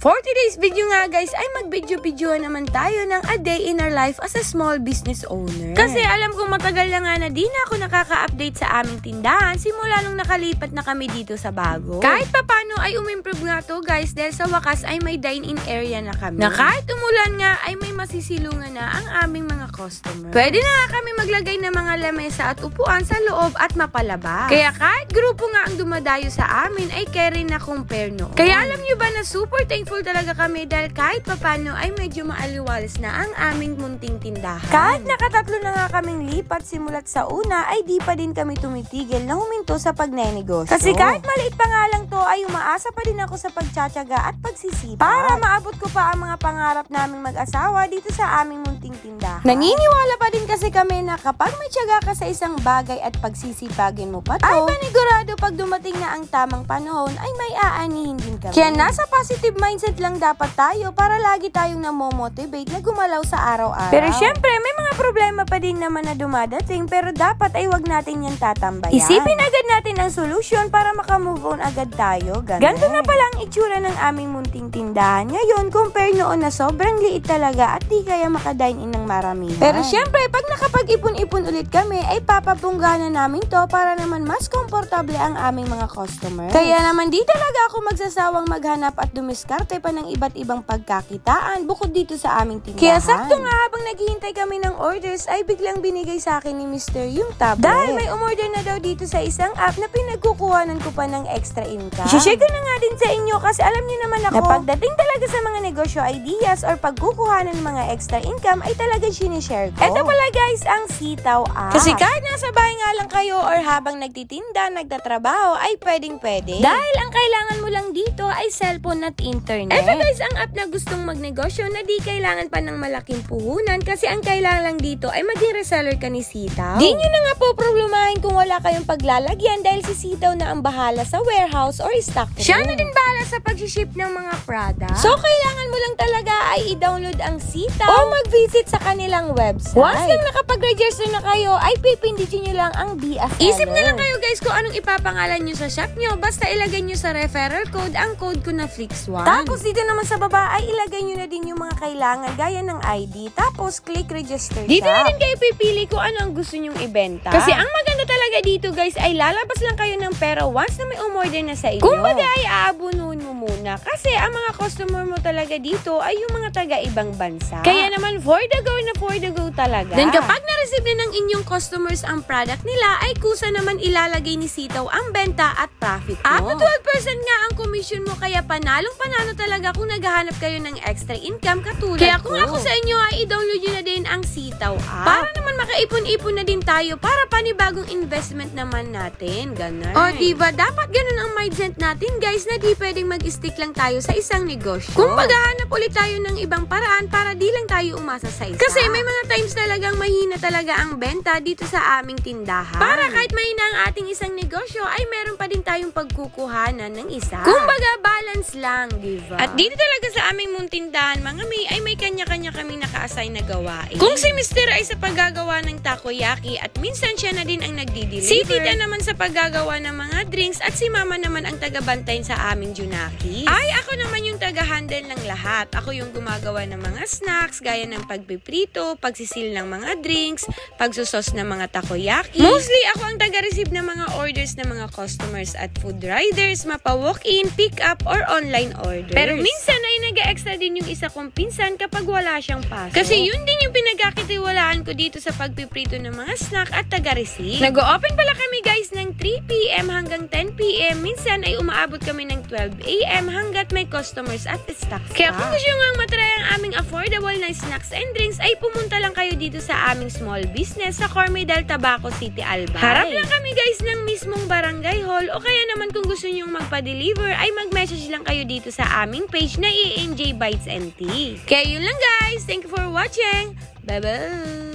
For today's video nga guys, ay mag-video naman tayo ng a day in our life as a small business owner. Kasi alam kong matagal na nga na di na ako nakaka-update sa aming tindahan simula nung nakalipat na kami dito sa bago. Kahit papano ay umimprove nga to guys dahil sa wakas ay may dine-in area na kami. Na kahit umulan nga ay may masisilungan na ang aming mga customer. Pwede na nga kami maglagay ng mga lamesa at upuan sa loob at mapalabas. Kaya kahit grupo nga ang dumadayo sa amin ay carry na compare noon. Kaya alam nyo ba na super thankful talaga kami dahil kahit papano ay medyo maaliwalas na ang aming munting tindahan. Kahit nakatatlo na nga kaming lipat simulat sa una ay di pa din kami tumitigil na huminto sa pagnenegosyo. Kasi kahit maliit pa nga lang to ay umaasa pa din ako sa pagtsatsaga at pagsisipag para maabot ko pa ang mga pangarap naming mag-asawa dito sa aming munting tindahan. Naniniwala pa din kasi kami na kapag may tiyaga ka sa isang bagay at pagsisipagin mo pa to, ay panigurado pag dumating na ang tamang panahon ay may aanihin din kami. Kaya nasa positive mindset lang dapat tayo para lagi tayong namomotivate na gumalaw sa araw-araw. Pero syempre, may mga problema pa din naman na dumadating pero dapat ay wag natin yan tatambayan. Isipin agad natin ang solusyon para makamove on agad tayo. Ganito na pala ang itsura ng aming munting tindahan ngayon compare noon na sobrang liit talaga at di kaya makadine in ng maramihan. Pero syempre, pag nakapag-ipon-ipon ulit kami ay papabungga na namin to para naman mas komportable ang aming mga customer. Kaya naman di talaga ako magsasawang maghanap at dumiskarte pa ng iba't ibang pagkakitaan bukod dito sa aming tindahan. Kaya sakto nga habang naghihintay kami ng orders ay biglang binigay sa akin ni Mr. yung tablet. Dahil may umorder na daw dito sa isang app na pinagkukuhanan ko pa ng extra income. I-share ko na nga din sa inyo kasi alam niyo naman ako na pagdating talaga sa mga negosyo ideas or pagkukuhanan ng mga extra income ay talaga sinishare ko. Ito pala guys ang Sitaw app. Kasi kahit nasa bahay nga lang kayo or habang nagtitinda, nagtatrabaho ay pwedeng-pwede. Dahil ang kailangan mo lang dito ay cellphone at internet. Ito guys ang app na gustong magnegosyo na di kailangan pa ng malaking puhunan kasi ang kailangan lang dito ay maging reseller ka ni Sitaw. Di nyo na nga po problemahin kung wala kayong paglalagyan dahil si Sitaw na ang bahala sa warehouse or stock room. Siya na din bahala sa pag-ship ng mga product. So kailangan mo lang talaga ay i-download ang Sitaw o mag-visit sa kanilang website. Once lang nakapag-register na kayo ay pipindutin nyo lang ang Be a Seller. Isip na lang kayo guys kung anong ipapangalan nyo sa shop nyo basta ilagay nyo sa referral code ang code ko na Flix1. Tapos dito naman sa baba ay ilagay nyo na din yung mga kailangan gaya ng ID. Tapos click register dito shop. Na din kayo pipili kung ano ang gusto nyong ibenta. Kasi ang maganda talaga dito guys ay lalabas lang kayo ng pera once na may umorder na sa inyo. Kumbaga ay aabunuhin mo muna. Kasi ang mga customer mo talaga dito ay yung mga taga-ibang bansa. Kaya naman for the go talaga. Then kapag na-receive na ng inyong customers ang product nila ay kusa naman ilalagay ni Sitaw ang benta at profit mo. Up to 12% nga ang commission mo kaya panalong-panalo talaga kung naghahanap kayo ng extra income katulad kaya kung ako sa inyo ay i-download nyo na din ang Sitaw app. Para naman makaipon-ipon na din tayo para panibagong investment naman natin. Ganun. O diba, dapat ganun ang mindset natin guys na di pwedeng mag-stick lang tayo sa isang negosyo. Kung maghahanap ulit tayo ng ibang paraan para di lang tayo umasa sa isa. Kasi may mga times talagang mahina talaga ang benta dito sa aming tindahan. Para kahit mahina ang ating isang negosyo ay meron pa din tayong pagkukuhanan ng isa. Kumbaga balance lang, diba? At dito talaga sa aming muntindahan mga may ay may kanya-kanya kaming naka-assign na gawain. Kung si Mr. ay sa paggagawa ng takoyaki at minsan siya na din ang nagdi-deliver. Si Tita naman sa paggagawa ng mga drinks at si Mama naman ang taga-bantayin sa aming junakis. Ay ako naman yung taga-handle ng lahat. Ako yung gumagawa ng mga snacks gaya ng pagpiprito, pagsisil ng mga drinks, pagsusos ng mga takoyaki. Mostly ako ang taga-receive ng mga orders ng mga customers at food riders, mapa-walk-in, pick-up or online orders. Pero minsan ay nag-extra din yung isa kong pinsan kapag wala siyang pasok. Kasi yun din yung pinagkakitiwalaan ko dito sa pagpiprito ng mga snack at taga-receive. Nag-open pala kami guys ng 3 PM hanggang 10 PM. Minsan ay umaabot kami ng 12 AM hanggat may customers at stocks. Kaya kung gusto nyo nga matry ang aming affordable na snacks and drinks ay pumunta lang kayo dito sa aming small business sa Cormedal, Tabaco City, Albay. Harap lang kami guys ng mismong barangay hall o kaya naman kung gusto nyong magpa-deliver ay mag-message lang kayo dito sa aming page na ENJ Bites and Tea. Kaya yun lang guys. Thank you for watching. Bye-bye!